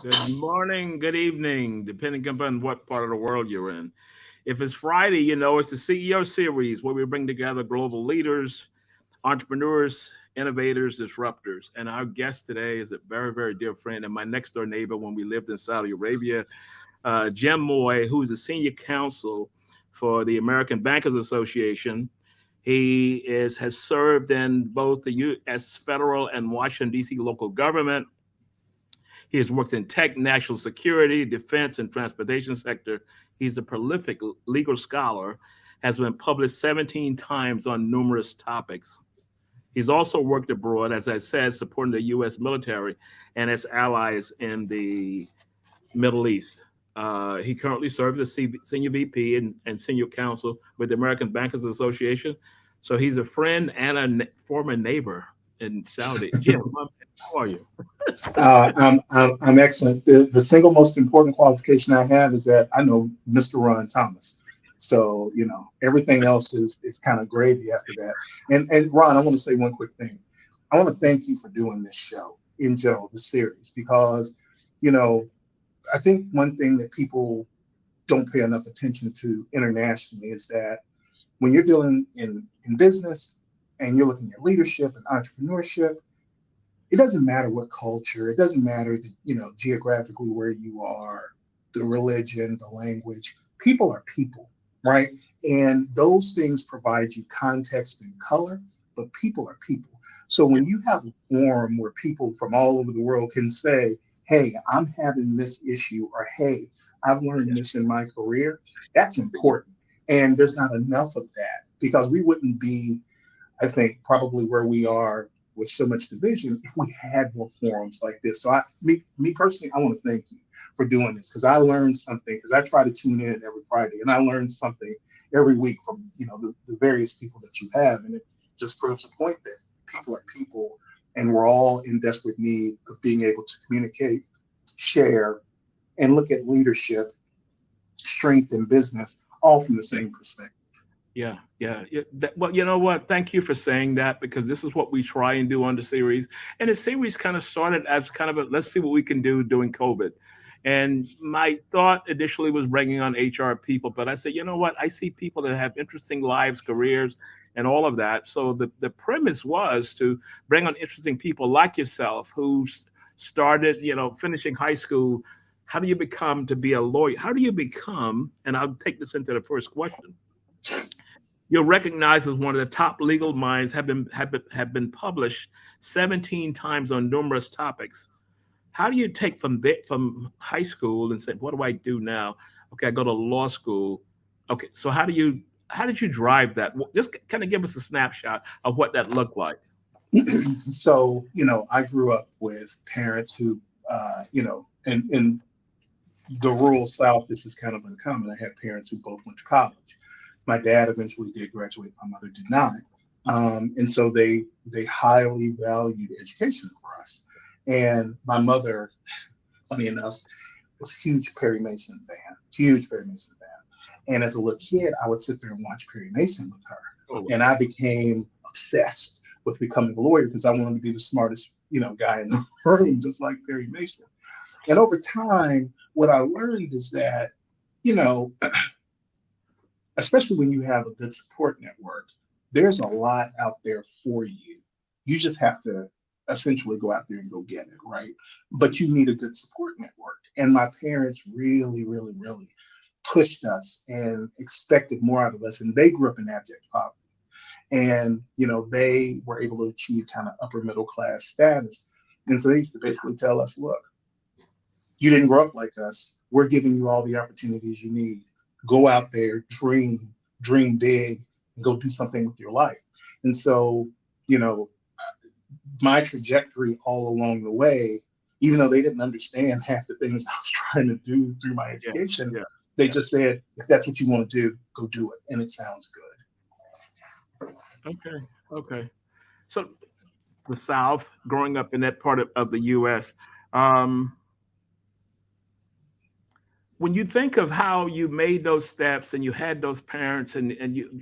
Good morning, good evening, depending upon what part of the world you're in. If it's Friday, it's the CEO series where we bring together global leaders, entrepreneurs, innovators, disruptors. And our guest today is a very, very dear friend and my next door neighbor when we lived in Saudi Arabia, Jim Moye, who is the senior counsel for the American Bankers Association. Has served in both the U.S. federal and Washington, D.C. local government. He has worked in tech, national security, defense, and transportation sector. He's a prolific legal scholar, has been published 17 times on numerous topics. He's also worked abroad, as I said, supporting the U.S. military and its allies in the Middle East. He currently serves as Senior VP and Senior Counsel with the American Bankers Association. So he's a friend and a former neighbor in Saudi. Jim, how are you? I'm excellent. The single most important qualification I have is that I know Mr. Ron Thomas. So, everything else is kind of gravy after that. And Ron, I want to say one quick thing. I want to thank you for doing this show in general, the series, because, you know, I think one thing that people don't pay enough attention to internationally is that when you're dealing in business and you're looking at leadership and entrepreneurship, it doesn't matter what culture, it doesn't matter, geographically where you are, the religion, the language. People are people, right? And those things provide you context and color, but people are people. So Yeah, when you have a forum where people from all over the world can say, hey, I'm having this issue, or hey, I've learned yeah, this in my career, that's important. And there's not enough of that because we wouldn't be, I think, probably where we are with so much division if we had more forums like this. So me personally, I want to thank you for doing this because I learned something because I try to tune in every Friday and I learned something every week from, the various people that you have. And it just proves the point that people are people and we're all in desperate need of being able to communicate, share, and look at leadership, strength, and business all from the yeah. same perspective. Well, you know what? Thank you for saying that because this is what we try and do on the series. And the series kind of started as kind of a let's see what we can do during COVID. And my thought initially was bringing on HR people, but I said, you know what? I see people that have interesting lives, careers, and all of that. So the premise was to bring on interesting people like yourself who started, finishing high school. How do you become to be a lawyer? How do you become? And I'll take this into the first question. You're recognized as one of the top legal minds, have been published 17 times on numerous topics. How do you take from high school and say, what do I do now? Okay, I go to law school. Okay, so how did you drive that? Just kind of give us a snapshot of what that looked like. So, I grew up with parents who, in the rural South, this is kind of uncommon. I had parents who both went to college. My dad eventually did graduate. My mother did not. And so they highly valued education for us. And my mother, funny enough, was a huge Perry Mason fan, huge Perry Mason fan. And as a little kid, I would sit there and watch Perry Mason with her. Oh, And I became obsessed with becoming a lawyer because I wanted to be the smartest, guy in the room, just like Perry Mason. And over time, what I learned is that, you know, especially when you have a good support network, there's a lot out there for you. You just have to essentially go out there and go get it, right? But you need a good support network. And my parents really, really, really pushed us and expected more out of us. And they grew up in abject poverty. And, they were able to achieve kind of upper middle class status. And so they used to basically tell us, look, you didn't grow up like us. We're giving you all the opportunities you need. Go out there, dream big, and go do something with your life. And so, you know, my trajectory all along the way, even though they didn't understand half the things I was trying to do through my yeah, education, yeah. they just said, if that's what you want to do, go do it. And it sounds good. Okay, okay. So the South, growing up in that part of the U.S. Um, when you think of how you made those steps and you had those parents and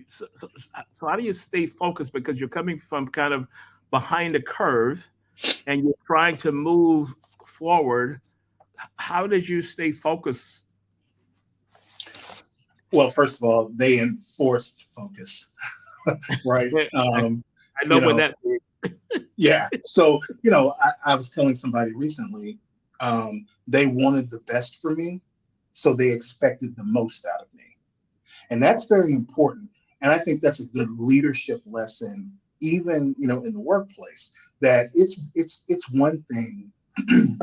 so how do you stay focused because you're coming from kind of behind the curve and you're trying to move forward. how did you stay focused? Well, first of all, they enforced focus, right? Yeah, I know You what know, that means. yeah. So, I was telling somebody recently, they wanted the best for me, so they expected the most out of me. And that's very important. And I think that's a good leadership lesson, even, in the workplace, that it's one thing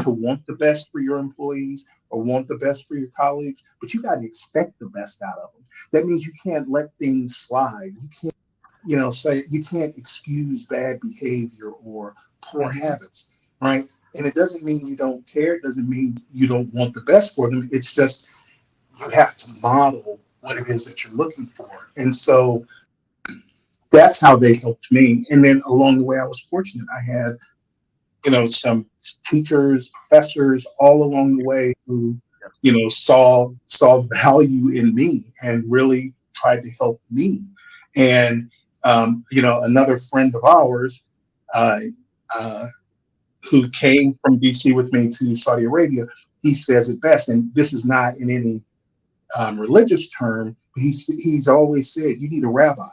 to want the best for your employees or want the best for your colleagues, but you got to expect the best out of them. That means you can't let things slide. You can't, say you can't excuse bad behavior or poor habits, right? And it doesn't mean you don't care. It doesn't mean you don't want the best for them. It's just you have to model what it is that you're looking for. And so that's how they helped me. And then along the way, I was fortunate. I had, some teachers, professors all along the way who, saw value in me and really tried to help me. And another friend of ours uh, uh, who came from DC with me to Saudi Arabia, he says it best. And this is not in any religious term, he's always said you need a rabbi.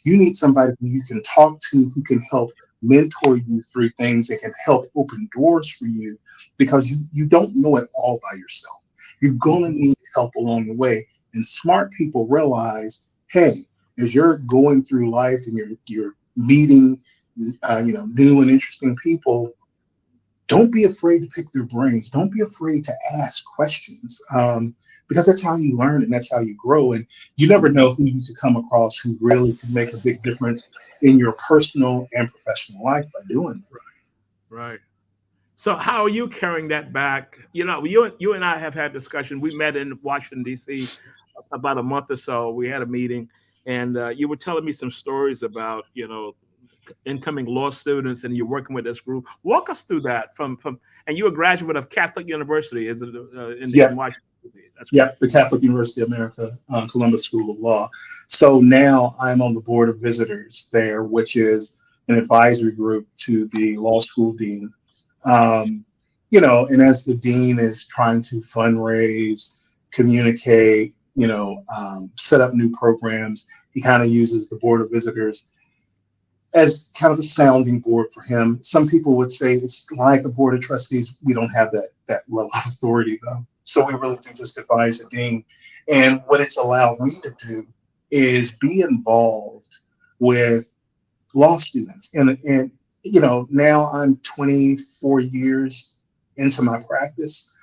You need somebody who you can talk to, who can help mentor you through things and can help open doors for you because you don't know it all by yourself. You're going to need help along the way. And smart people realize, hey, as you're going through life and you're meeting, new and interesting people, don't be afraid to pick their brains. Don't be afraid to ask questions because that's how you learn and that's how you grow. And you never know who you could come across who really could make a big difference in your personal and professional life by doing it. Right. So how are you carrying that back? You and I have had discussion. We met in Washington D.C. about a month or so. We had a meeting, and you were telling me some stories about incoming law students, and you're working with this group. Walk us through that. And you're a graduate of Catholic University, is it in Yep, Washington D.C.? That's great. yep, the Catholic University of America, Columbus School of Law. So now I'm on the board of visitors there, which is an advisory group to the law school dean. Um, and as the dean is trying to fundraise, communicate, set up new programs, he kind of uses the board of visitors as kind of a sounding board for him. Some people would say it's like a board of trustees. We don't have that level of authority though. So we really do just advise the dean. And what it's allowed me to do is be involved with law students. And now I'm 24 years into my practice.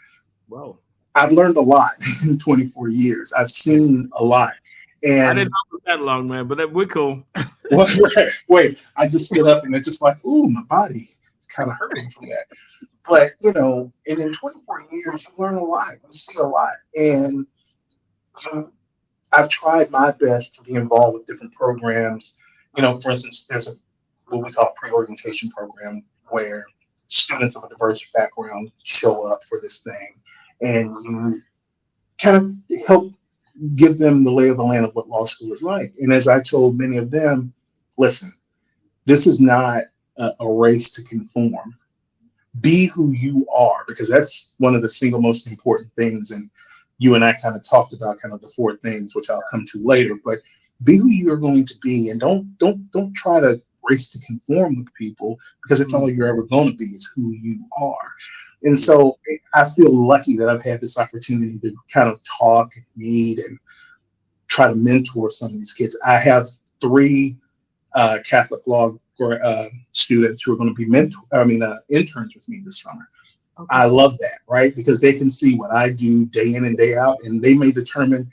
Whoa. I've learned a lot in 24 years. I've seen a lot. I didn't And know it was that long, man, but we're cool. wait, I just stood up and it's just like, ooh, my body is kind of hurting from that. But and in 24 years, you learn a lot, you see a lot. And I've tried my best to be involved with different programs. For instance, there's what we call pre-orientation program where students of a diverse background show up for this thing, and you kind of help give them the lay of the land of what law school is like. And as I told many of them, listen, this is not a race to conform. Be who you are, because that's one of the single most important things. And you and I kind of talked about kind of the four things, which I'll come to later. But be who you're going to be, and don't try to race to conform with people because it's all Mm, you're ever going to be is who you are. And yeah. so I feel lucky that I've had this opportunity to kind of talk and meet and try to mentor some of these kids. I have three Catholic law students who are going to be interns with me this summer. Okay. I love that, right? Because they can see what I do day in and day out, and they may determine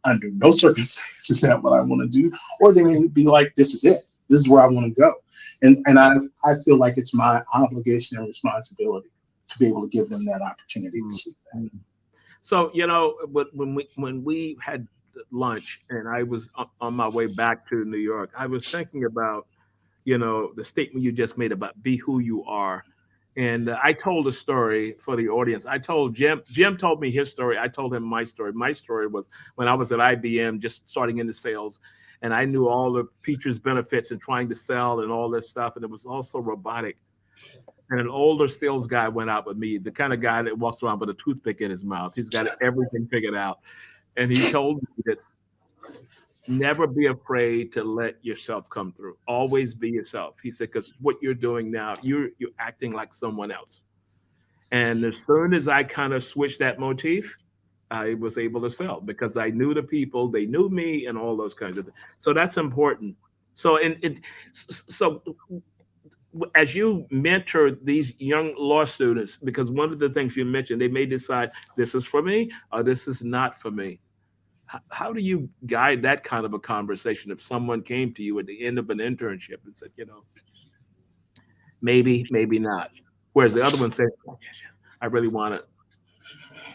under no circumstances that what I want to do, or they may be like, this is it. This is where I want to go. And I feel like it's my obligation and responsibility to be able to give them that opportunity to Mm, see that. mm. So when we had lunch and I was on my way back to New York, I was thinking about the statement you just made about be who you are. And I told a story for the audience. I told Jim told me his story. I told him my story. My story was when I was at IBM, just starting into sales, and I knew all the features, benefits, and trying to sell and all this stuff. And it was also robotic. and an older sales guy went out with me, the kind of guy that walks around with a toothpick in his mouth. He's got everything figured out. And he told me that never be afraid to let yourself come through. Always be yourself. He said, because what you're doing now, you're acting like someone else. And as soon as I kind of switched that motif, I was able to sell because I knew the people, they knew me, and all those kinds of things. So that's important. So, so as you mentor these young law students, because one of the things you mentioned, they may decide this is for me or this is not for me. How do you guide that kind of a conversation if someone came to you at the end of an internship and said, maybe, maybe not, whereas the other one said, oh, yes, I really want it.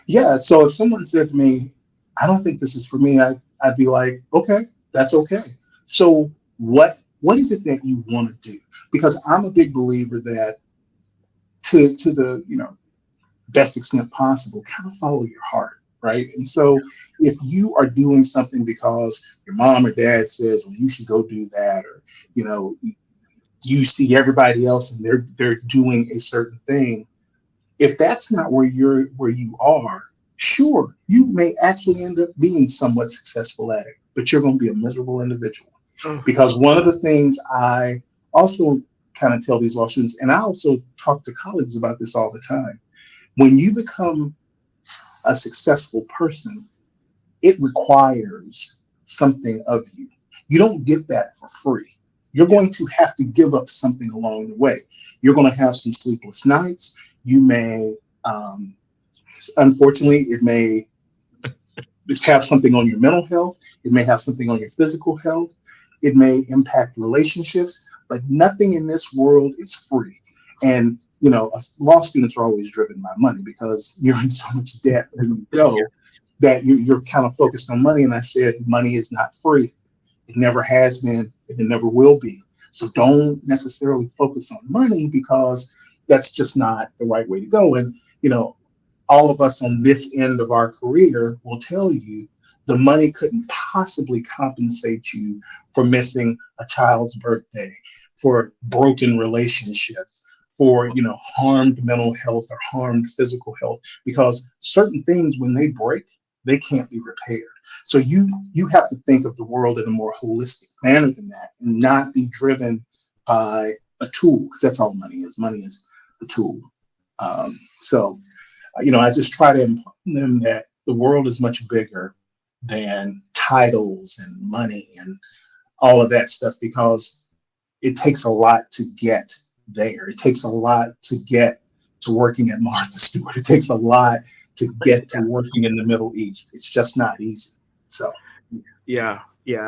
Yeah. So if someone said to me, I don't think this is for me, I'd be like, okay, that's okay. So what is it that you want to do? Because I'm a big believer that to the best extent possible, kind of follow your heart, right? And so if you are doing something because your mom or dad says, well, you should go do that, or you see everybody else and they're doing a certain thing, if that's not where you are, sure, you may actually end up being somewhat successful at it, but you're going to be a miserable individual. Oh. Because one of the things I also kind of tell these law students, and I also talk to colleagues about this all the time, when you become a successful person, it requires something of you. You don't get that for free. You're going to have to give up something along the way. You're going to have some sleepless nights. You may, unfortunately, it may have something on your mental health. It may have something on your physical health. It may impact relationships, but nothing in this world is free. And, law students are always driven by money because you're in so much debt when you go that you're kind of focused on money. And I said, money is not free. It never has been, and it never will be. So don't necessarily focus on money because that's just not the right way to go. And, all of us on this end of our career will tell you the money couldn't possibly compensate you for missing a child's birthday, for broken relationships, for, harmed mental health or harmed physical health, because certain things, when they break, they can't be repaired. So you have to think of the world in a more holistic manner than that, and not be driven by a tool, because that's all money is. Money is a tool. So I just try to inform them that the world is much bigger than titles and money and all of that stuff, because it takes a lot to get there. It takes a lot to get to working at Martha Stewart. It takes a lot to get to working in the Middle East. It's just not easy. So, yeah. You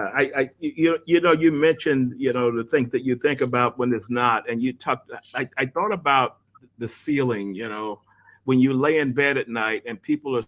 mentioned, the things that you think about when it's not, and you talked. I thought about the ceiling. When you lay in bed at night and people are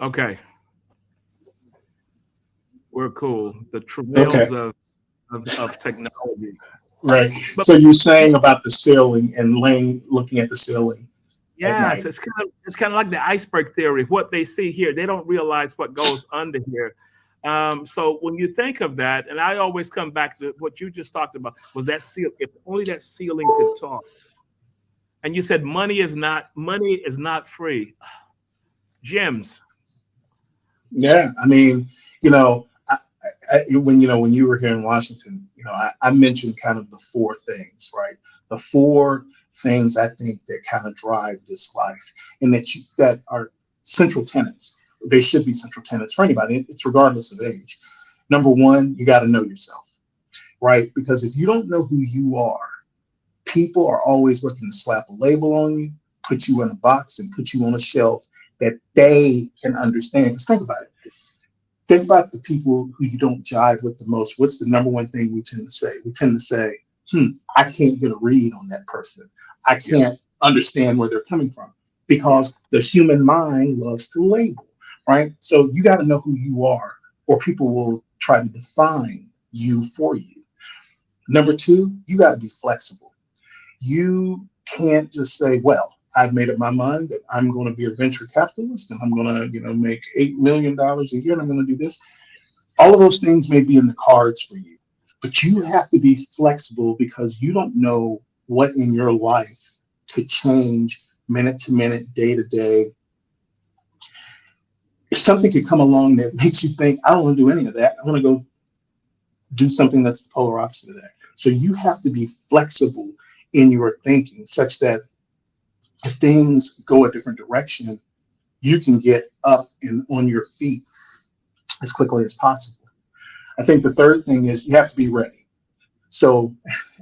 okay, we're cool. The okay. travails of technology. Right. But So you're saying about the ceiling and looking at the ceiling at yes, night. it's kind of like the iceberg theory. What they see here, they don't realize what goes under here. So when you think of that, and I always come back to what you just talked about, was that seal. If only that ceiling could talk. And you said money is not free. Gems. Yeah. I mean, you know, when you were here in Washington, I mentioned kind of the four things, right? The four things I think that kind of drive this life, and that are central tenets. They should be central tenets for anybody. It's regardless of age. Number one, you got to know yourself, right? Because if you don't know who you are, people are always looking to slap a label on you, put you in a box, and put you on a shelf that they can understand. Because think about it. Think about the people who you don't jive with the most. What's the number one thing we tend to say? We tend to say, I can't get a read on that person. I can't understand where they're coming from, because the human mind loves to label, right? So you got to know who you are, or people will try to define you for you. Number two, you got to be flexible. You can't just say, well, I've made up my mind that I'm going to be a venture capitalist and I'm going to, make $8 million a year and I'm going to do this. All of those things may be in the cards for you, but you have to be flexible, because you don't know what in your life could change minute to minute, day to day. If something could come along that makes you think, I don't want to do any of that, I want to go do something that's the polar opposite of that. So you have to be flexible in your thinking, such that if things go a different direction, you can get up and on your feet as quickly as possible. I think the third thing is you have to be ready. So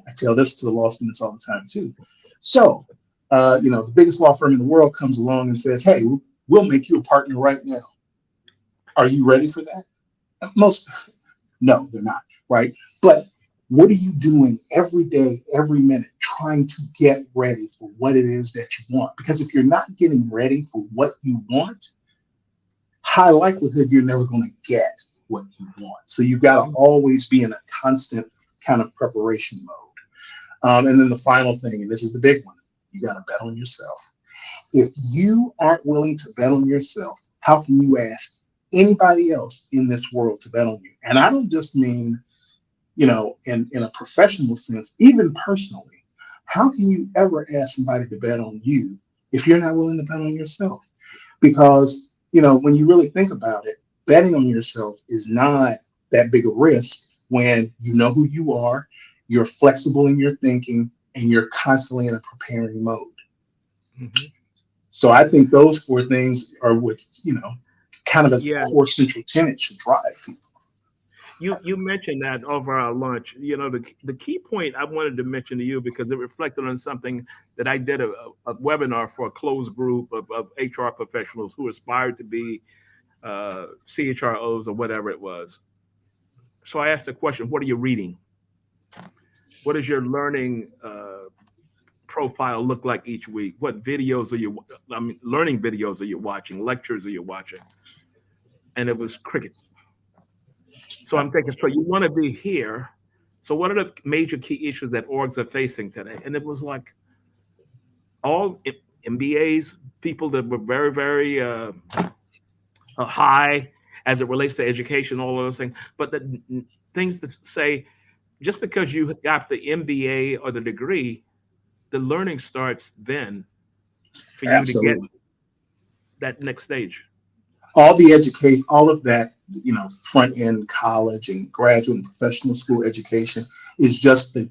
I tell this to the law students all the time too. So, the biggest law firm in the world comes along and says, hey, we'll make you a partner right now. Are you ready for that? No, they're not, right? But what are you doing every day, every minute, trying to get ready for what it is that you want? Because if you're not getting ready for what you want, high likelihood you're never going to get what you want. So you've got to always be in a constant kind of preparation mode. And then the final thing, and this is the big one, you got to bet on yourself. If you aren't willing to bet on yourself, how can you ask anybody else in this world to bet on you? And I don't just mean, in a professional sense, even personally. How can you ever ask somebody to bet on you if you're not willing to bet on yourself? Because, when you really think about it, betting on yourself is not that big a risk when you know who you are, you're flexible in your thinking, and you're constantly in a preparing mode. Mm-hmm. So I think those four things are what, kind of as a core central tenet should drive people. You mentioned that over our lunch. The key point I wanted to mention to you, because it reflected on something that I did a webinar for a closed group of HR professionals who aspired to be CHROs or whatever it was. So I asked the question, what are you reading? What does your learning profile look like each week? What videos learning videos are you watching? Lectures are you watching? And it was crickets. So I'm thinking, so you want to be here. So what are the major key issues that orgs are facing today? And it was like all MBAs, people that were very, very high as it relates to education, all of those things. But the things that say, just because you got the MBA or the degree, the learning starts then for you to get that next stage. All the education, all of that, front end college and graduate and professional school education is just the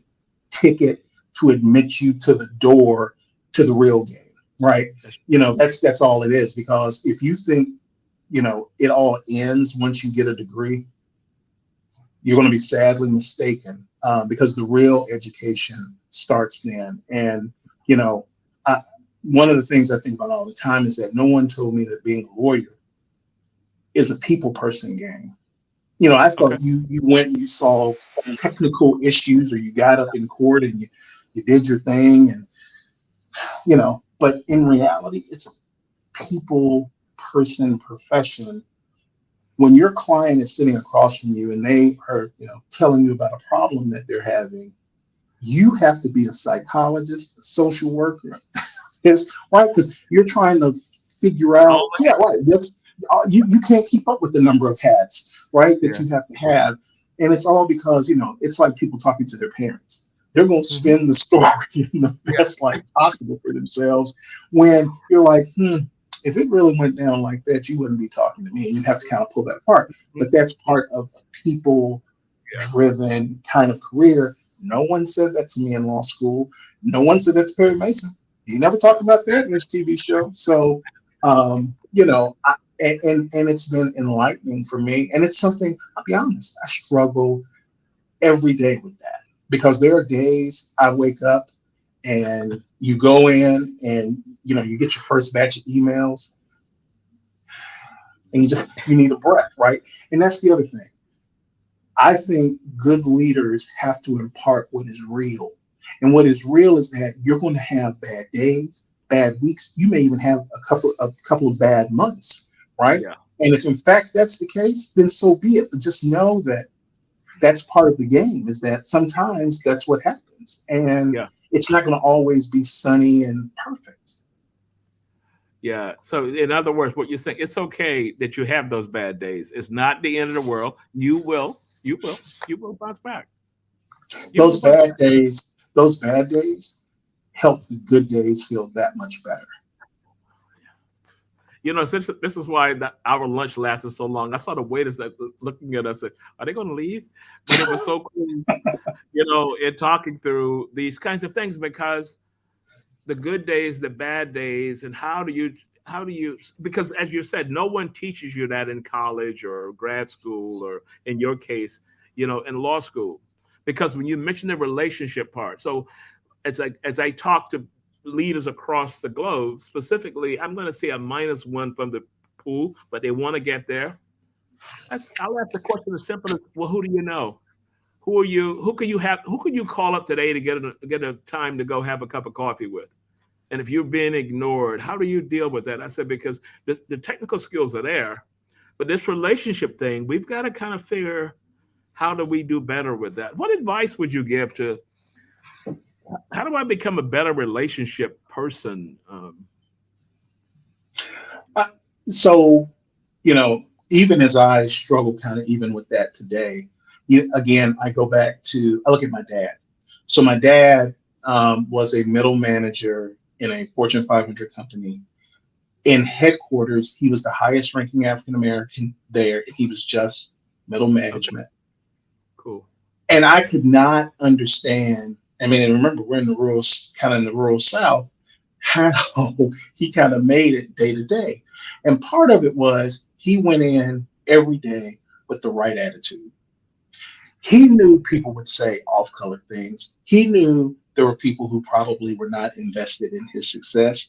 ticket to admit you to the door to the real game, right? That's all it is. Because if you think, it all ends once you get a degree, you're going to be sadly mistaken, because the real education starts then. And, one of the things I think about all the time is that no one told me that being a lawyer is a people person game. I thought you went and you solved technical issues, or you got up in court and you did your thing, and but in reality, it's a people person profession. When your client is sitting across from you and they are, telling you about a problem that they're having, you have to be a psychologist, a social worker, right? Because you're trying to figure out, right. That's you can't keep up with the number of hats, right, that you have to have. And it's all because, it's like people talking to their parents. They're going to spin the story in the best light possible for themselves, when you're like, if it really went down like that, you wouldn't be talking to me. And you'd have to kind of pull that apart. But that's part of a people-driven kind of career. No one said that to me in law school. No one said that to Perry Mason. He never talked about that in his TV show. So, and it's been enlightening for me. And it's something, I'll be honest, I struggle every day with that because there are days I wake up and you go in and, you get your first batch of emails and you need a breath, right? And that's the other thing. I think good leaders have to impart what is real. And what is real is that you're going to have bad days, bad weeks. You may even have a couple of bad months, right? Yeah. And if in fact that's the case, then so be it. But just know that that's part of the game, is that sometimes that's what happens. And Yeah. it's not going to always be sunny and perfect. Yeah. So in other words, what you're saying, it's okay that you have those bad days. It's not the end of the world. You will bounce back. You will Those bounce bad back. days, those bad days help the good days feel that much better. Since this is why our lunch lasted so long. I saw the waiters looking at us. Are they going to leave? But it was so cool, in talking through these kinds of things, because the good days, the bad days, and how do you, because as you said, no one teaches you that in college or grad school, or in your case, in law school. Because when you mention the relationship part, so as I talk to leaders across the globe, specifically, I'm going to say a -1 from the pool, but they want to get there. I'll ask the question as simple as, well, who do you know? Who are you? Who can you have? Who can you call up today to get a time to go have a cup of coffee with? And if you're being ignored, how do you deal with that? I said, because the technical skills are there, but this relationship thing, we've got to kind of figure, how do we do better with that? What advice would you give to, how do I become a better relationship person? Uh, So, even as I struggle kind of even with that today, again, I look at my dad. So my dad was a middle manager in a Fortune 500 company. In headquarters, he was the highest ranking African American there. And he was just middle Okay, management. cool. And I could not understand. I mean, and remember, we're in the rural South, how he kind of made it day to day. And part of it was he went in every day with the right attitude. He knew people would say off color things. He knew there were people who probably were not invested in his success.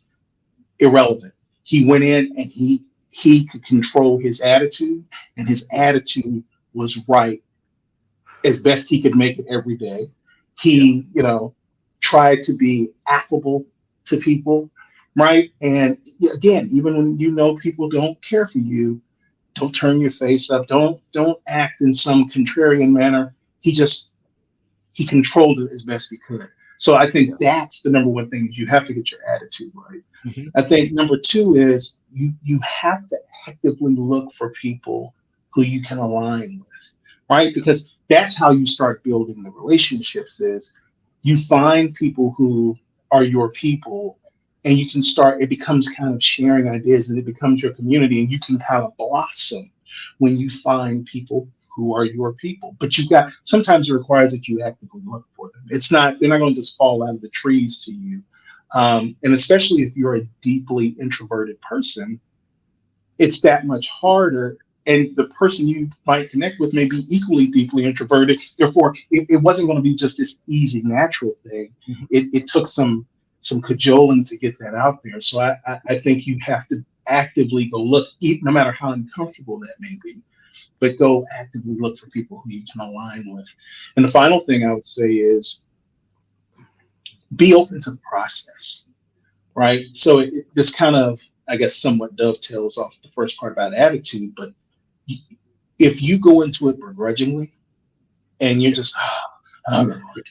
Irrelevant. He went in and he could control his attitude, and his attitude was right as best he could make it every day. Yeah, He, tried to be affable to people, right? And again, even when people don't care for you, don't turn your face up, don't act in some contrarian manner. He controlled it as best he could. So I think yeah. that's the number one thing, is you have to get your attitude right. Hmm. I think number two is you have to actively look for people who you can align with, right? Because that's how you start building the relationships, is you find people who are your people, and you can start, it becomes kind of sharing ideas, and it becomes your community, and you can kind of blossom when you find people who are your people. But sometimes it requires that you actively look for them. They're not going to just fall out of the trees to you. And especially if you're a deeply introverted person, it's that much harder. And the person you might connect with may be equally deeply introverted. Therefore, it wasn't going to be just this easy, natural thing. Hmm. It took some cajoling to get that out there. So I think you have to actively go look, no matter how uncomfortable that may be, but go actively look for people who you can align with. And the final thing I would say is be open to the process, right? So this kind of, I guess, somewhat dovetails off the first part about attitude. But if you go into it begrudgingly and you're Yeah, just, I don't really want to do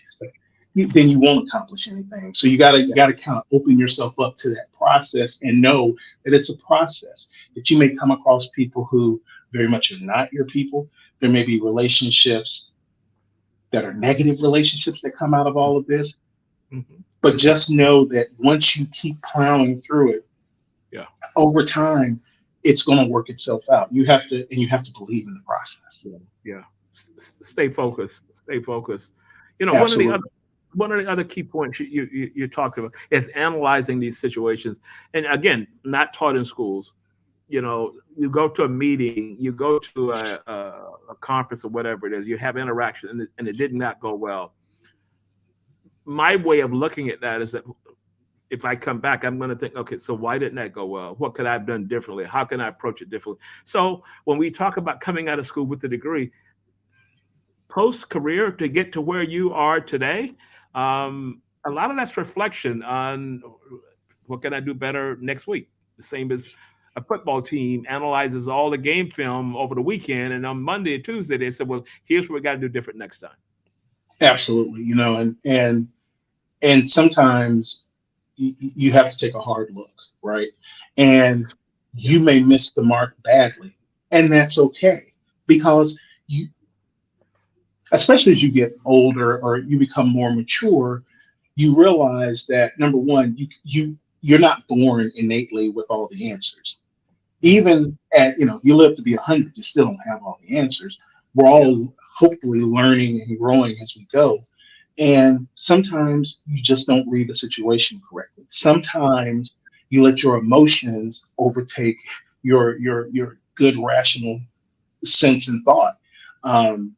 this, then you won't accomplish anything. So you gotta kind of open yourself up to that process, and know that it's a process, that you may come across people who very much are not your people. There may be relationships that are negative relationships that come out of all of this. hmm, But just know that once you keep plowing through it, yeah, over time, it's going to work itself out. You have to believe in the process. yeah, yeah. Stay focused. Stay focused. You know, Absolutely. one of the other key points you talked about is analyzing these situations. And again, not taught in schools. You know, you go to a meeting, you go to a conference or whatever it is, you have interaction, and it did not go well. My way of looking at that is that if I come back, I'm going to think, okay, so why didn't that go well? What could I have done differently? How can I approach it differently? So when we talk about coming out of school with a degree, post career to get to where you are today, a lot of that's reflection on what can I do better next week. The same as a football team analyzes all the game film over the weekend, and on Monday and Tuesday they said, "Well, here's what we got to do different next time." Absolutely. You know, and sometimes you have to take a hard look, right? And Yeah, you may miss the mark badly, and that's okay because you, especially as you get older or you become more mature, you realize that number one, you're not born innately with all the answers. Even at, you live to be 100, you still don't have all the answers. We're yeah, all hopefully learning and growing as we go. And sometimes you just don't read the situation correctly. Sometimes you let your emotions overtake your good rational sense and thought. Um,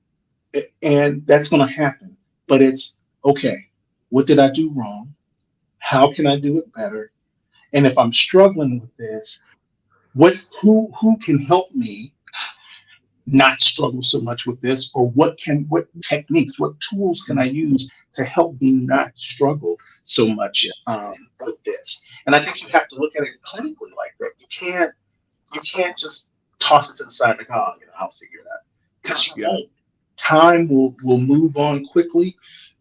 and that's going to happen. But it's okay. What did I do wrong? How can I do it better? And if I'm struggling with this, what who can help me not struggle so much with this, or what techniques, what tools can I use to help me not struggle so much yeah, with this? And I think you have to look at it clinically like that. You can't just toss it to the side like, oh, I'll figure it out, because you yeah. won't. Time will move on quickly.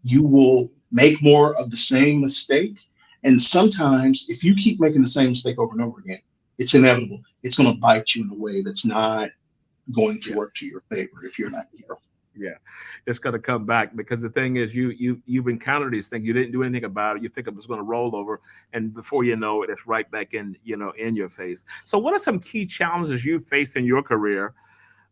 You will make more of the same mistake, and sometimes if you keep making the same mistake over and over again, it's inevitable. It's going to bite you in a way that's not going to Yeah. work to your favor if you're not careful. Yeah, it's going to come back because the thing is, you've encountered these things. You didn't do anything about it. You think it was going to roll over, and before you know it, it's right back in in your face. So, what are some key challenges you faced in your career?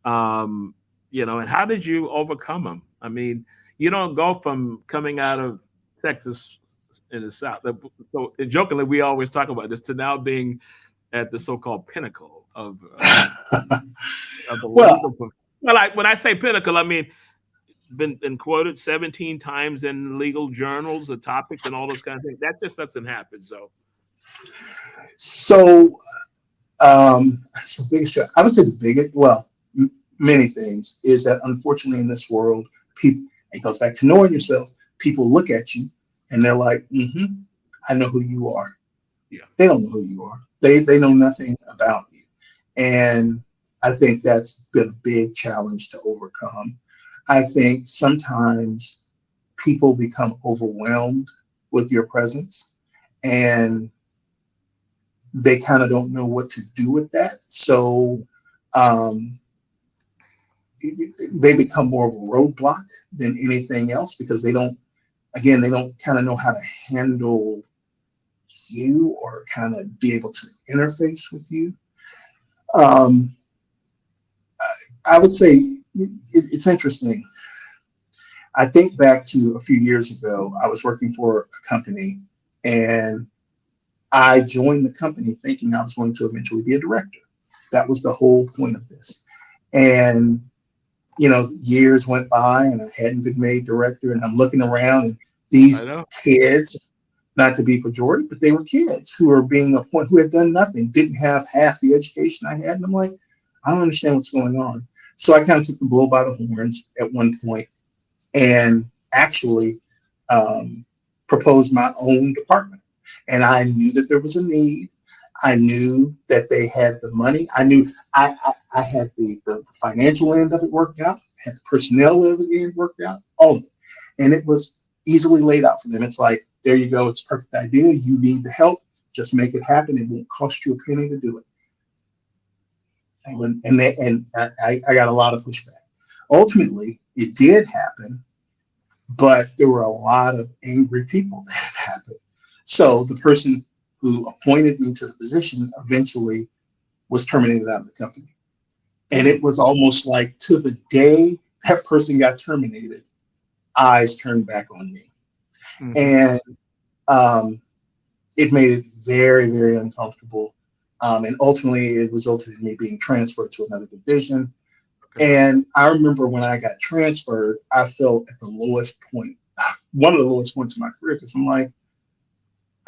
Um, and how did you overcome them? I mean, you don't go from coming out of Texas in the South. So, jokingly, we always talk about this to now being at the so-called pinnacle of the Well, legal. Well, when I say pinnacle, I mean been quoted 17 times in legal journals, the topics, and all those kind of things. That just doesn't happen. So, so biggest challenge, I would say the biggest, well, many things is that unfortunately in this world, people, it goes back to knowing yourself. People look at you and they're like, I know who you are. yeah, They don't know who you are. They know nothing about you. And I think that's been a big challenge to overcome. I think sometimes people become overwhelmed with your presence and they kind of don't know what to do with that. So um, they become more of a roadblock than anything else because they don't kind of know how to handle you or kind of be able to interface with you. Um, I would say it's interesting. I think back to a few years ago, I was working for a company and I joined the company thinking I was going to eventually be a director. That was the whole point of this. And, years went by and I hadn't been made director. And I'm looking around and I these know. kids, not to be pejorative, but they were kids who were being appointed, who had done nothing, didn't have half the education I had. And I'm like, I don't understand what's going on. So I kind of took the bull by the horns at one point and actually um, proposed my own department. And I knew that there was a need. I knew that they had the money. I knew I had the financial end of it worked out, had the personnel end of it worked out, all of it. And it was easily laid out for them. It's like, there you go. It's a perfect idea. You need the help. Just make it happen. It won't cost you a penny to do it. And I got a lot of pushback. Ultimately, it did happen, but there were a lot of angry people that happened. So the person who appointed me to the position eventually was terminated out of the company. And Mm, it was almost like to the day that person got terminated, eyes turned back on me. Mm-hmm. And it made it very, very uncomfortable. And ultimately, it resulted in me being transferred to another division. Okay. And I remember when I got transferred, I felt at the lowest point, one of the lowest points in my career, because I'm like,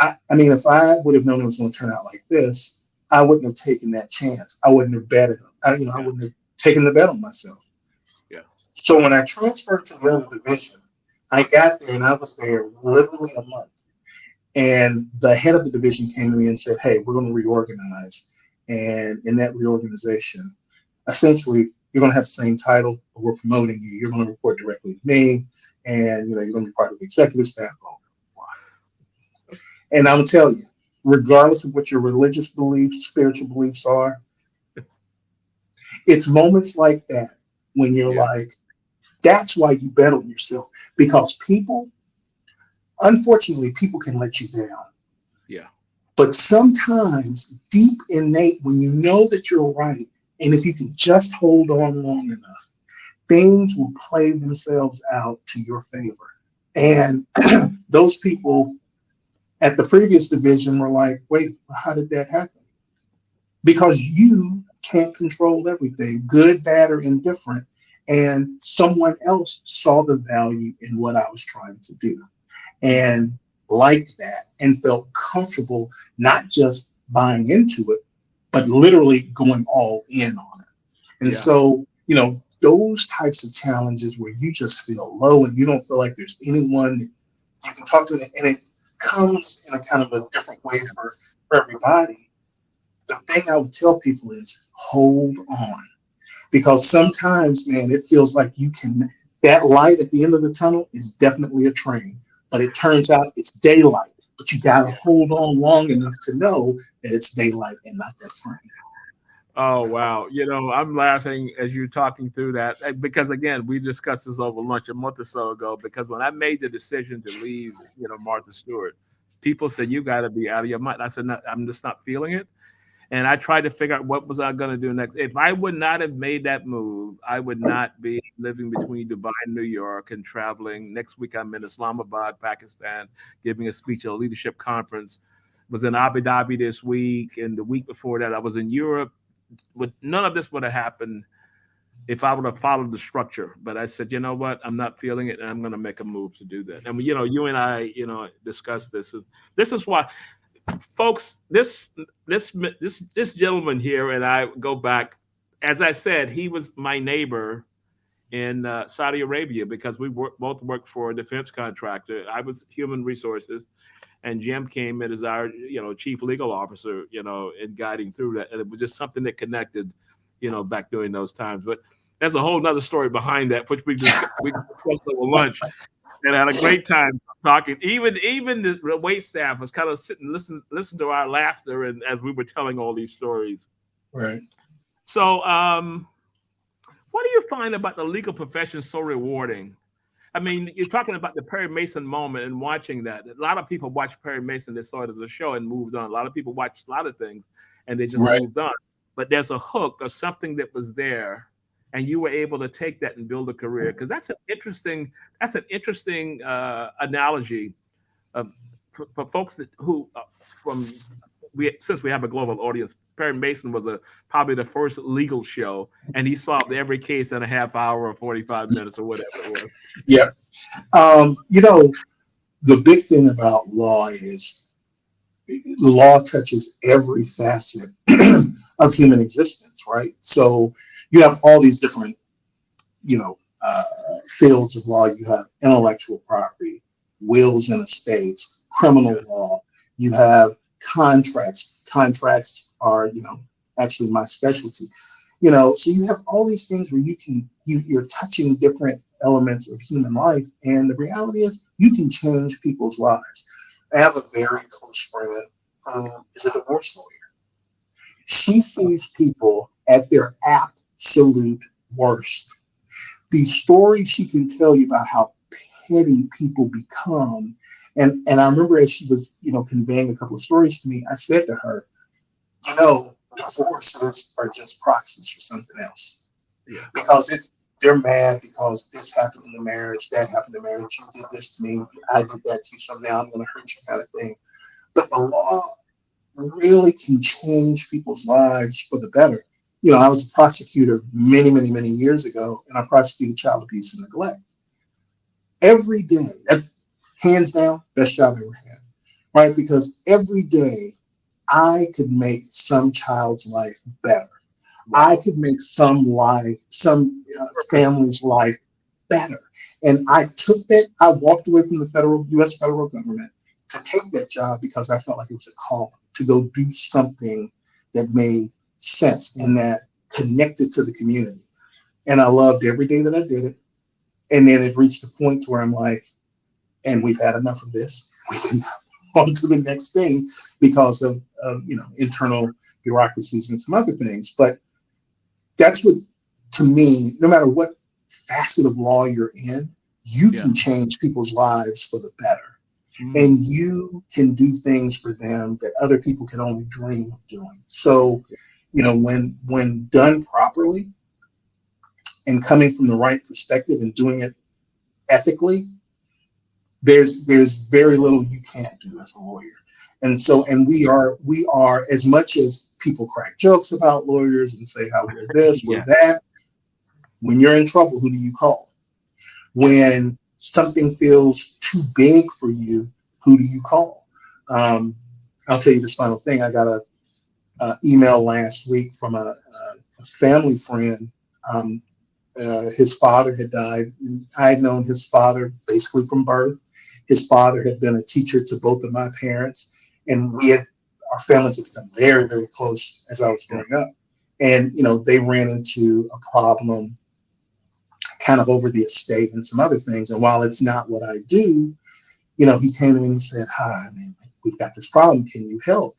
I mean, if I would have known it was going to turn out like this, I wouldn't have taken that chance. I wouldn't have betted. I Yeah. wouldn't have taken the bet on myself. Yeah. So when I transferred to the other division, I got there and I was there literally a month. And the head of the division came to me and said, "Hey, we're going to reorganize. And in that reorganization, essentially, you're going to have the same title, but we're promoting you. You're going to report directly to me, and you're going to be part of the executive staff." Blah, blah, blah. And I'm gonna tell you, regardless of what your religious beliefs, spiritual beliefs are, it's moments like that when you're Yeah. like, that's why you bet on yourself. Because people, unfortunately, people can let you down. Yeah. But sometimes, deep innate, when you know that you're right, and if you can just hold on long enough, things will play themselves out to your favor. And those people at the previous division were like, wait, how did that happen? Because you can't control everything, good, bad, or indifferent. And someone else saw the value in what I was trying to do and liked that and felt comfortable not just buying into it, but literally going all in on it. And Yeah. so, those types of challenges where you just feel low and you don't feel like there's anyone you can talk to, and it comes in a kind of a different way for everybody. The thing I would tell people is hold on, because sometimes, man, it feels like that light at the end of the tunnel is definitely a train, but it turns out it's daylight. But you got to Yeah. hold on long enough to know that it's daylight and not that train. Oh wow! I'm laughing as you're talking through that because again, we discussed this over lunch a month or so ago. Because when I made the decision to leave, Martha Stewart, people said you got to be out of your mind. I said, no, I'm just not feeling it. And I tried to figure out what was I going to do next. If I would not have made that move, I would not be living between Dubai and New York and traveling. Next week, I'm in Islamabad, Pakistan, giving a speech at a leadership conference. Was in Abu Dhabi this week, and the week before that, I was in Europe. But none of this would have happened if I would have followed the structure. But I said, you know what? I'm not feeling it, and I'm going to make a move to do that. And you and I, discussed this. This is why folks, this gentleman here and I go back. As I said, he was my neighbor in Saudi Arabia because we both worked for a defense contractor. I was human resources, and Jim came in as our chief legal officer, in guiding through that. And it was just something that connected, back during those times. But there's a whole nother story behind that, which we discussed over lunch and had a great time talking. Even the wait staff was kind of sitting, listen to our laughter, and as we were telling all these stories. Right. So, what do you find about the legal profession so rewarding? I mean, you're talking about the Perry Mason moment and watching that. A lot of people watch Perry Mason, they saw it as a show and moved on. A lot of people watch a lot of things and they just Right. moved on. But there's a hook or something that was there, and you were able to take that and build a career. Because that's an interesting analogy of for folks who from since we have a global audience. Perry Mason was probably the first legal show, and he solved every case in a half hour or 45 minutes or whatever it was. Yeah. The big thing about law is law touches every facet of human existence, right? So you have all these different, fields of law. You have intellectual property, wills and estates, criminal law. You have contracts. Contracts are, actually my specialty. So you have all these things where you're touching different elements of human life, and the reality is you can change people's lives. I have a very close friend who is a divorce lawyer. She sees people at their absolute worst. These stories she can tell you about how petty people become. And I remember as she was, conveying a couple of stories to me, I said to her, divorces are just proxies for something else. Yeah. Because they're mad because this happened in the marriage, that happened in the marriage, you did this to me, I did that to you, so now I'm going to hurt you kind of thing. But the law really can change people's lives for the better. I was a prosecutor many, many, many years ago, and I prosecuted child abuse and neglect. Every day, that's hands down, best job I ever had, right? Because every day I could make some child's life better. Wow. I could make some family's life better. And I took that, I walked away from the U.S. federal government to take that job because I felt like it was a calling to go do something that made sense and that connected to the community. And I loved every day that I did it. And then it reached a point where I'm like, and we've had enough of this. We can on to the next thing because of internal bureaucracies and some other things. But that's what, to me, no matter what facet of law you're in, you can change people's lives for the better. And you can do things for them that other people can only dream of doing. So, when done properly and coming from the right perspective and doing it ethically, there's very little you can't do as a lawyer. And so, and we are, as much as people crack jokes about lawyers and say how we're this, we're that, when you're in trouble, who do you call? When something feels too big for you, who do you call? I'll tell you this final thing. I got a email last week from a family friend. His father had died. I had known his father basically from birth. His father had been a teacher to both of my parents, and our families had become very, very close as I was growing up. And they ran into a problem kind of over the estate and some other things. And while it's not what I do, he came to me and he said, "Hi, man, we've got this problem. Can you help?"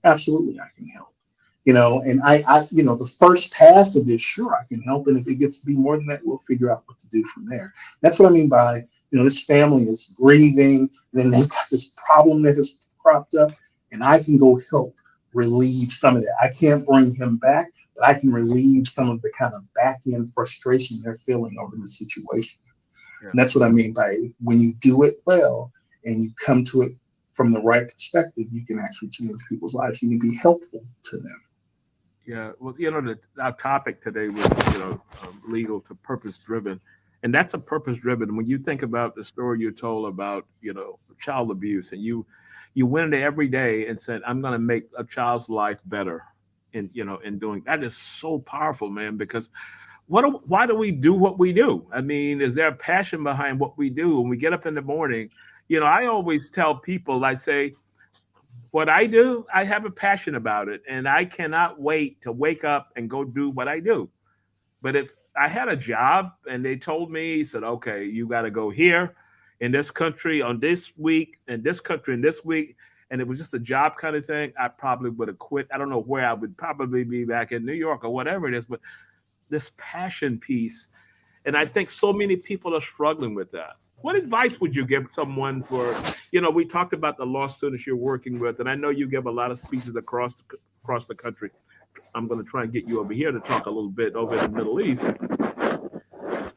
Absolutely, I can help. And I the first pass of this, sure, I can help. And if it gets to be more than that, we'll figure out what to do from there. That's what I mean by, this family is grieving, and then they've got this problem that has cropped up, and I can go help relieve some of that. I can't bring him back, but I can relieve some of the kind of back end frustration they're feeling over the situation. Yeah. And that's what I mean by when you do it well and you come to it from the right perspective, you can actually change people's lives. You can be helpful to them. Yeah, well, our topic today was, legal to purpose-driven, and that's a purpose-driven. When you think about the story you told about, child abuse, and you went in there every day and said, "I'm going to make a child's life better," in doing that is so powerful, man. Because why do we do what we do? I mean, is there a passion behind what we do? When we get up in the morning, I always tell people, I say, what I do, I have a passion about it, and I cannot wait to wake up and go do what I do. But if I had a job and they told me, said, "Okay, you got to go here in this country on this week, and this country in this week," and it was just a job kind of thing, I probably would have quit. I don't know where I would probably be, back in New York or whatever it is, but this passion piece, and I think so many people are struggling with that. What advice would you give someone for, we talked about the law students you're working with, and I know you give a lot of speeches across the country. I'm going to try and get you over here to talk a little bit over in the Middle East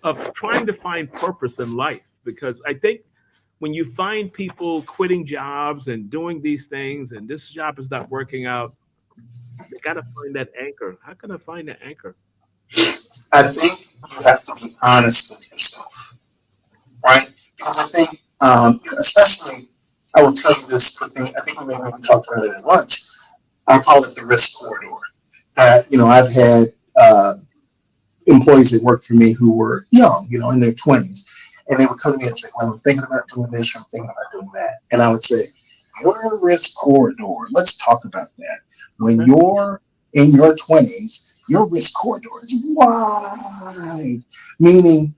of trying to find purpose in life. Because I think when you find people quitting jobs and doing these things, and this job is not working out, they got to find that anchor. How can I find that anchor? I think you have to be honest with yourself, right? Because I think, especially, I will tell you this thing. I think we maybe talked about it at lunch. I call it the risk corridor. I've had employees that worked for me who were young, in their 20s, and they would come to me and say, "Well, I'm thinking about doing this, or I'm thinking about doing that," and I would say, "Your risk corridor. Let's talk about that. When you're in your 20s, your risk corridor is wide, meaning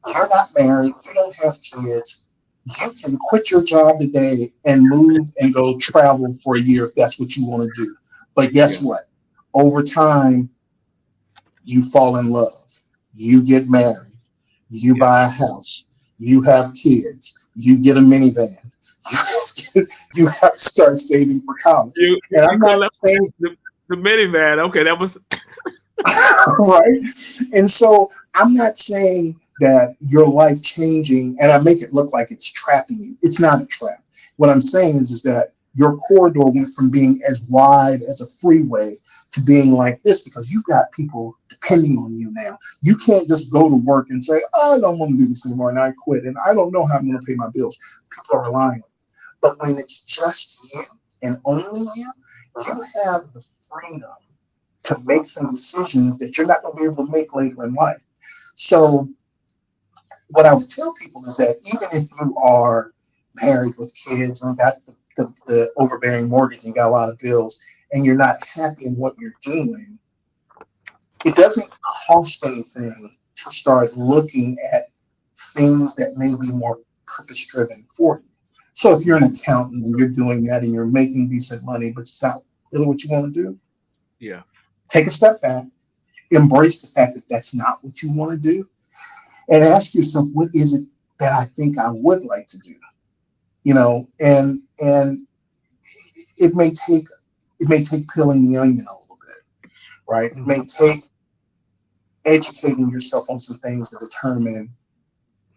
you're not married, you don't have kids, you can quit your job today and move and go travel for a year if that's what you want to do. But guess what? Over time, you fall in love, you get married, you buy a house, you have kids, you get a minivan, you have to start saving for college." And I'm not saying the minivan. Okay, that was right. And so I'm not saying that your life changing, and I make it look like it's trapping you. It's not a trap. What I'm saying is that your corridor went from being as wide as a freeway to being like this because you've got people depending on you now. You can't just go to work and say, oh, I don't want to do this anymore and I quit and I don't know how I'm going to pay my bills. People are relying on you. But when it's just you and only you have the freedom to make some decisions that you're not going to be able to make later in life. So what I would tell people is that even if you are married with kids and got the overbearing mortgage and got a lot of bills and you're not happy in what you're doing, it doesn't cost anything to start looking at things that may be more purpose driven for you. So if you're an accountant and you're doing that and you're making decent money, but it's not really what you want to do, Yeah. take a step back, embrace the fact that that's not what you want to do, and ask yourself, what is it that I think I would like to do? And it may take peeling the onion a little bit, right? It may take educating yourself on some things to determine,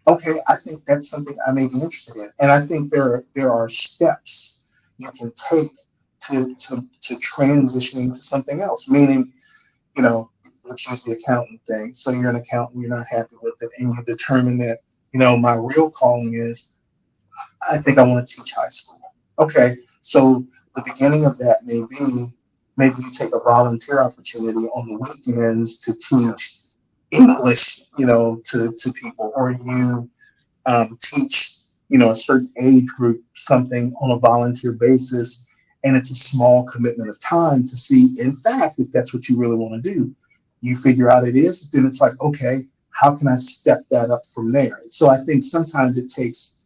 okay, I think that's something I may be interested in. And I think there are steps you can take to transitioning to something else. Meaning, let's use the accountant thing. So you're an accountant, you're not happy with it, and you determine that, my real calling is I think I want to teach high school. Okay, so the beginning of that may be maybe you take a volunteer opportunity on the weekends to teach English, to people, or you teach, a certain age group something on a volunteer basis, and it's a small commitment of time to see, in fact, if that's what you really want to do. You figure out it is, then it's like, okay, how can I step that up from there? So I think sometimes it takes,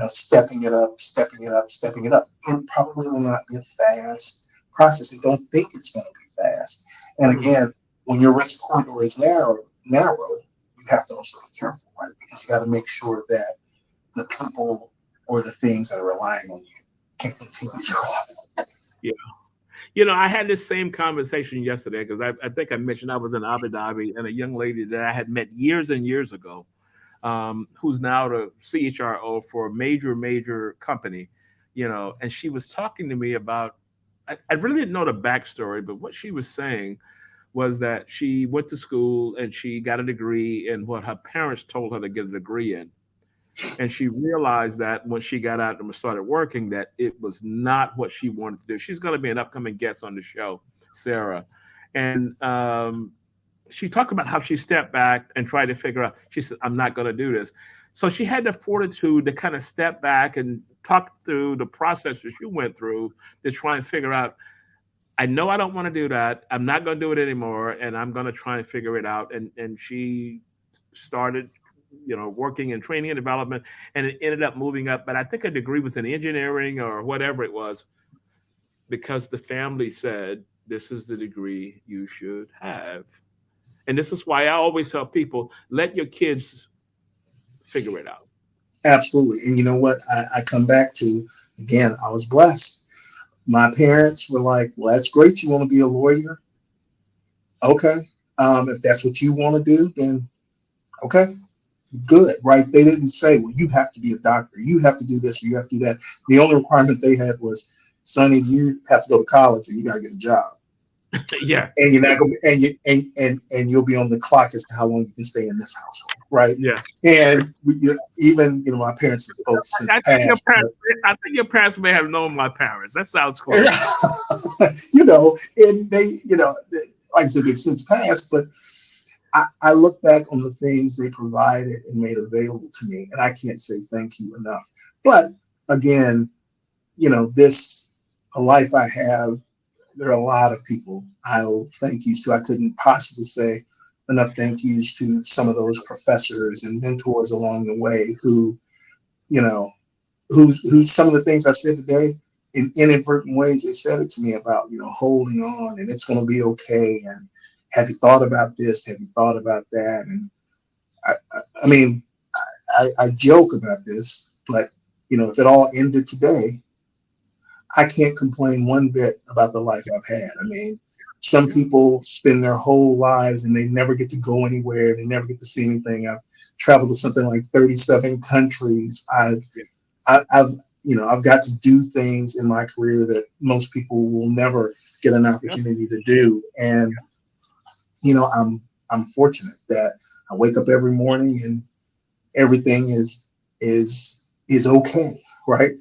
stepping it up, stepping it up, stepping it up. It probably will not be a fast process. And don't think it's going to be fast. And again, when your risk corridor is narrow, you have to also be careful, right? Because you got to make sure that the people or the things that are relying on you can continue to grow. Yeah. I had this same conversation yesterday because I think I mentioned I was in Abu Dhabi and a young lady that I had met years and years ago, who's now the CHRO for a major company, and she was talking to me about, I really didn't know the backstory, but what she was saying was that she went to school and she got a degree in what her parents told her to get a degree in. And she realized that when she got out and started working, that it was not what she wanted to do. She's going to be an upcoming guest on the show, Sarah. And she talked about how she stepped back and tried to figure out, she said, I'm not going to do this. So she had the fortitude to kind of step back and talk through the process that she went through to try and figure out, I know I don't want to do that. I'm not going to do it anymore. And I'm going to try and figure it out. And she started, working in training and development, and it ended up moving up. But I think a degree was in engineering or whatever it was, because the family said, this is the degree you should have. And this is why I always tell people, let your kids figure it out. Absolutely. And you know what? I come back to, again, I was blessed. My parents were like, well, that's great. You want to be a lawyer? Okay. If that's what you want to do, then okay, good, right? They didn't say, well, you have to be a doctor. You have to do this. Or you have to do that. The only requirement they had was, Sonny, you have to go to college and you got to get a job. Yeah. And you're not going to, and you'll be on the clock as to how long you can stay in this household, right? Yeah. And even my parents have both since passed. I think your parents may have known my parents. That sounds cool. And they, like I said, they've since passed, but I look back on the things they provided and made available to me, and I can't say thank you enough. But again, this a life I have, there are a lot of people I owe thank yous to. I couldn't possibly say enough thank yous to some of those professors and mentors along the way who some of the things I said today, in inadvertent ways, they said it to me about, holding on and it's going to be okay. And have you thought about this? Have you thought about that? And I mean, I joke about this, but if it all ended today, I can't complain one bit about the life I've had. I mean, Some people spend their whole lives and they never get to go anywhere. They never get to see anything. I've traveled to something like 37 countries. I've I've got to do things in my career that most people will never get an opportunity to do. And I'm fortunate that I wake up every morning and everything is okay, right?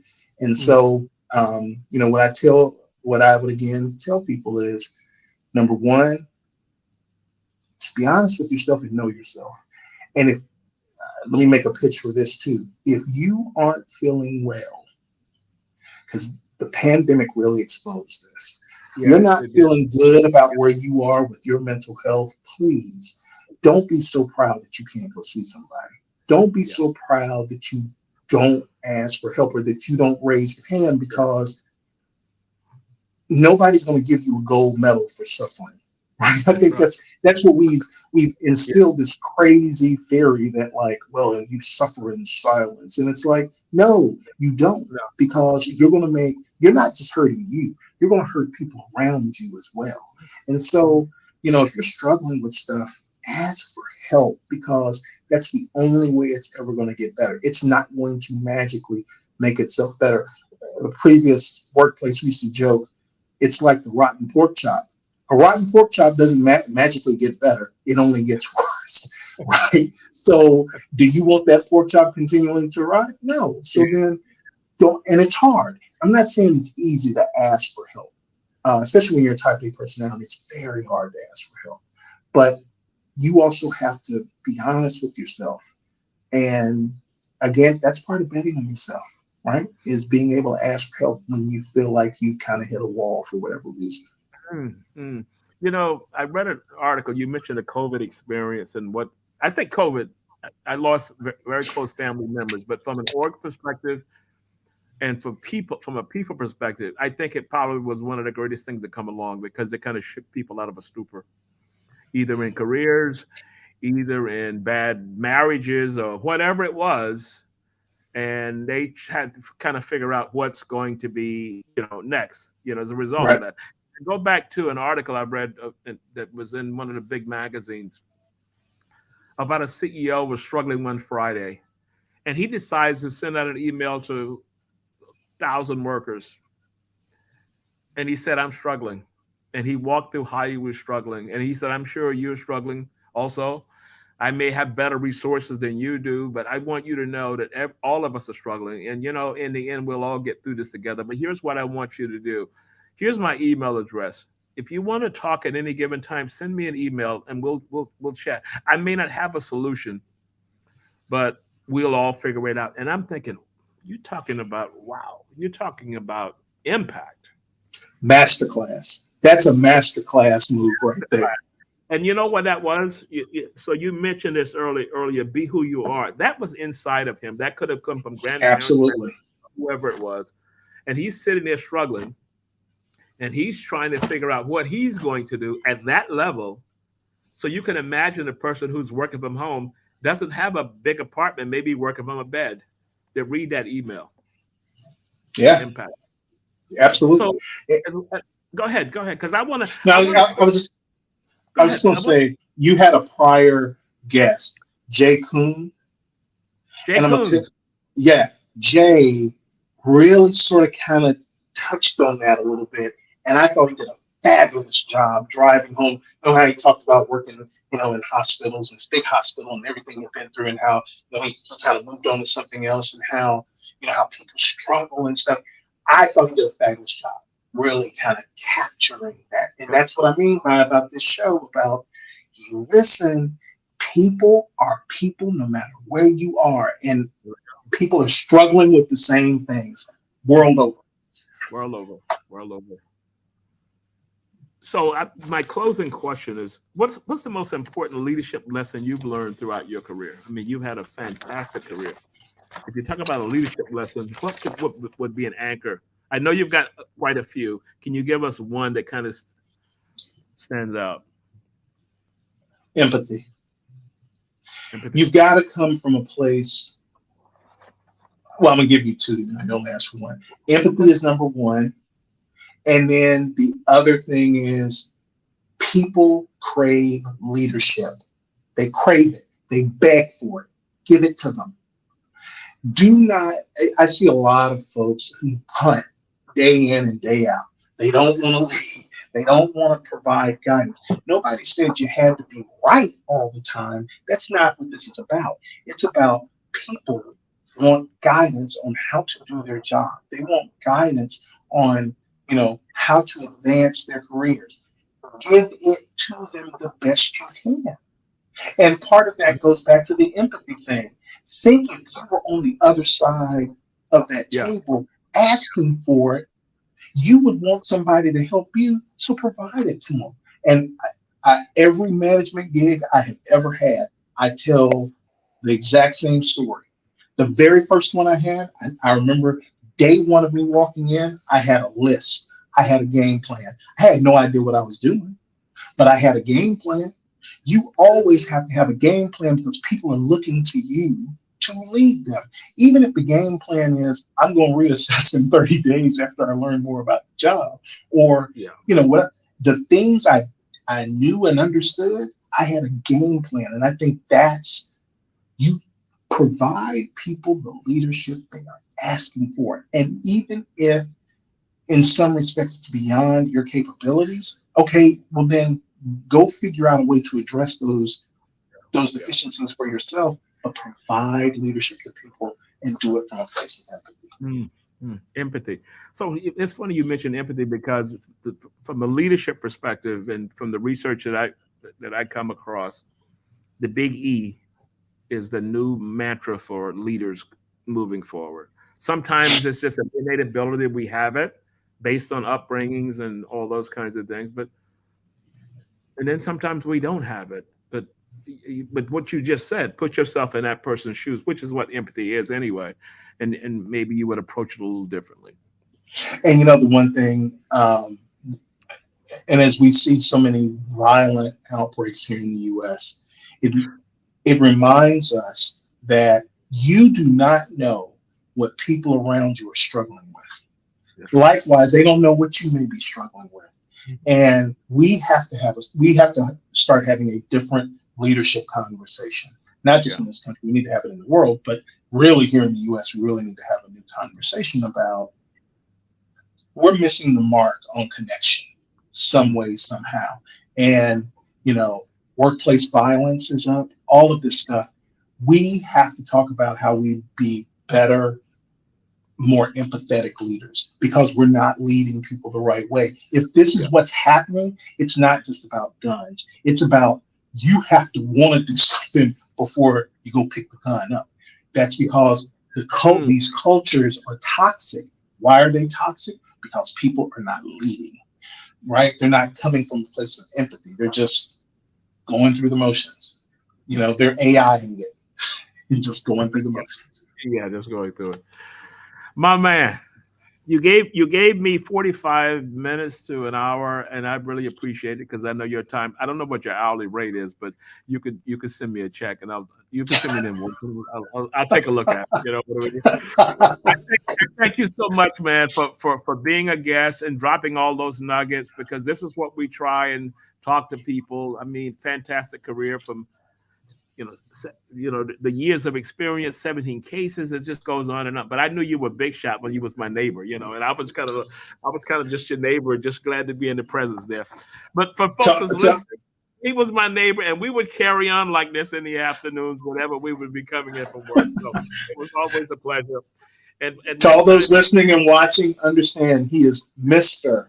And so what I would again tell people is, number one, just be honest with yourself and know yourself. And if let me make a pitch for this too. If you aren't feeling well, because the pandemic really exposed this, if you're not feeling good about where you are with your mental health, please don't be so proud that you can't go see somebody. Don't be so proud that you don't ask for help or that you don't raise your hand, because nobody's going to give you a gold medal for suffering. Right? I think that's what we've instilled, this crazy theory that, like, well, you suffer in silence, and it's like, no, you don't, because you're not just hurting you, you're going to hurt people around you as well. And so, if you're struggling with stuff, ask for help, because that's the only way it's ever going to get better. It's not going to magically make itself better. The previous workplace, we used to joke, it's like the rotten pork chop. A rotten pork chop doesn't magically get better. It only gets worse, right? So do you want that pork chop continuing to rot? No. So then don't, and it's hard. I'm not saying it's easy to ask for help, especially when you're a type A personality. It's very hard to ask for help. But you also have to be honest with yourself. And again, that's part of betting on yourself, right? Is being able to ask for help when you feel like you've kind of hit a wall for whatever reason. Mm. I read an article. You mentioned the COVID experience, and what I think COVID, I lost very close family members, but from an org perspective and from a people perspective, I think it probably was one of the greatest things to come along, because it kind of shook people out of a stupor, either in careers, either in bad marriages or whatever it was. And they had to kind of figure out what's going to be, next, as a result of Right. that. Go back to an article I read that was in one of the big magazines about a CEO was struggling one Friday, and he decides to send out an email to 1,000 workers, and he said, "I'm struggling," and he walked through how he was struggling, and he said, "I'm sure you're struggling also. I may have better resources than you do, but I want you to know that all of us are struggling. And, in the end, we'll all get through this together. But here's what I want you to do. Here's my email address. If you want to talk at any given time, send me an email and we'll chat. I may not have a solution, but we'll all figure it out." And I'm thinking, you're talking about impact. Masterclass. That's a masterclass move right there. And you know what that was? So you mentioned this earlier. Be who you are. That was inside of him. That could have come from grandparents, Absolutely. whoever it was. And he's sitting there struggling, and he's trying to figure out what he's going to do at that level. So you can imagine a person who's working from home, doesn't have a big apartment, maybe working from a bed, that read that email. Yeah, Impact. absolutely. So go ahead, because I want to. Now, I was just going to say, you had a prior guest, Jay Kuhn. Jay And I'm going to Coons. tell, yeah, Jay really sort of kind of touched on that a little bit. And I thought he did a fabulous job driving home. You know how he talked about working, in hospitals, and this big hospital, and everything he'd been through, and how, he kind of moved on to something else, and how, how people struggle and stuff. I thought he did a fabulous job really kind of capturing that. And that's what I mean by about this show, about you listen, people are people no matter where you are. And people are struggling with the same things world over. World over. So my closing question is, what's the most important leadership lesson you've learned throughout your career? I mean, you've had a fantastic career. If you talk about a leadership lesson, what would be an anchor? I know you've got quite a few. Can you give us one that kind of stands out? Empathy. You've got to come from a place. Well, I'm going to give you two. I don't ask for one. Empathy is number one. And then the other thing is People crave leadership. They crave it. They beg for it. Give it to them. Do not, I see a lot of folks who hunt day in and day out. They don't want to lead. They don't want to provide guidance. Nobody said you had to be right all the time. That's not what this is about. It's about people want guidance on how to do their job. They want guidance on, how to advance their careers. Give it to them the best you can. And part of that goes back to the empathy thing. Think if you were on the other side of that table asking for it, you would want somebody to help you to provide it to them. And every management gig I have ever had, I tell the exact same story. The very first one I had, I remember day one of me walking in, I had a list. I had a game plan. I had no idea what I was doing, but I had a game plan. You always have to have a game plan because people are looking to you to lead them. Even if the game plan is, I'm going to reassess in 30 days after I learn more about the job, or, what the things I knew and understood, I had a game plan. And I think that's, you provide people the leadership they are asking for. And even if in some respects it's beyond your capabilities, okay, well then go figure out a way to address those deficiencies for yourself, but provide leadership to people and do it from a place of empathy. Empathy. So it's funny you mentioned empathy because from a leadership perspective and from the research that I come across, the big E is the new mantra for leaders moving forward. Sometimes it's just an innate ability we have it based on upbringings and all those kinds of things, and then sometimes we don't have it. But what you just said, put yourself in that person's shoes, which is what empathy is anyway, and maybe you would approach it a little differently. And the one thing, and as we see so many violent outbreaks here in the U.S., it reminds us that you do not know what people around you are struggling with. Likewise, they don't know what you may be struggling with. And we have to start having a different leadership conversation, not just in this country. We need to have it in the world, but really here in the U.S., we really need to have a new conversation about we're missing the mark on connection some way, somehow. And, workplace violence is up, all of this stuff. We have to talk about how we be better, more empathetic leaders, because we're not leading people the right way. If this is what's happening, it's not just about guns. It's about you have to want to do something before you go pick the gun up. That's because these cultures are toxic. Why are they toxic? Because people are not leading, right? They're not coming from a place of empathy. They're just going through the motions. They're AIing it and just going through the motions. Yeah, just going through it. My man, you gave me 45 minutes to an hour, and I really appreciate it because I know your time. I don't know what your hourly rate is, but you could send me a check, and you can send me an invoice. I'll take a look at it. Thank you so much, man, for being a guest and dropping all those nuggets, because this is what we try and talk to people. I mean, fantastic career from the years of experience, 17 cases, it just goes on and on. But I knew you were big shot when you was my neighbor, and I was kind of just your neighbor, just glad to be in the presence there. But for folks that's listening, he was my neighbor, and we would carry on like this in the afternoons, whenever we would be coming in from work. So it was always a pleasure. And to all those listening and watching, understand he is Mr.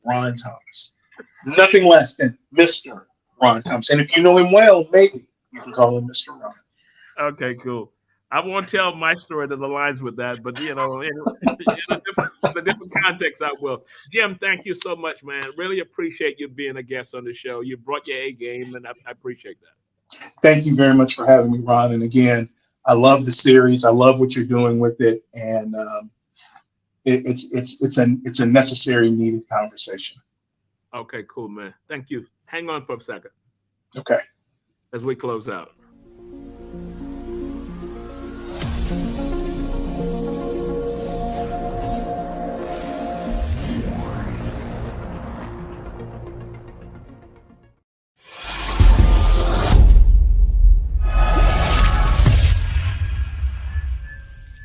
Ron Thomas. Nothing less than Mr. Ron Thomas. And if you know him well, maybe you can call him Mr. Ron. Okay, cool. I won't tell my story that aligns with that, but in a different context, I will. Jim, thank you so much, man. Really appreciate you being a guest on the show. You brought your A game, and I appreciate that. Thank you very much for having me, Ron. And again, I love the series. I love what you're doing with it, and it's a necessary, needed conversation. Okay, cool, man. Thank you. Hang on for a second. Okay. As we close out.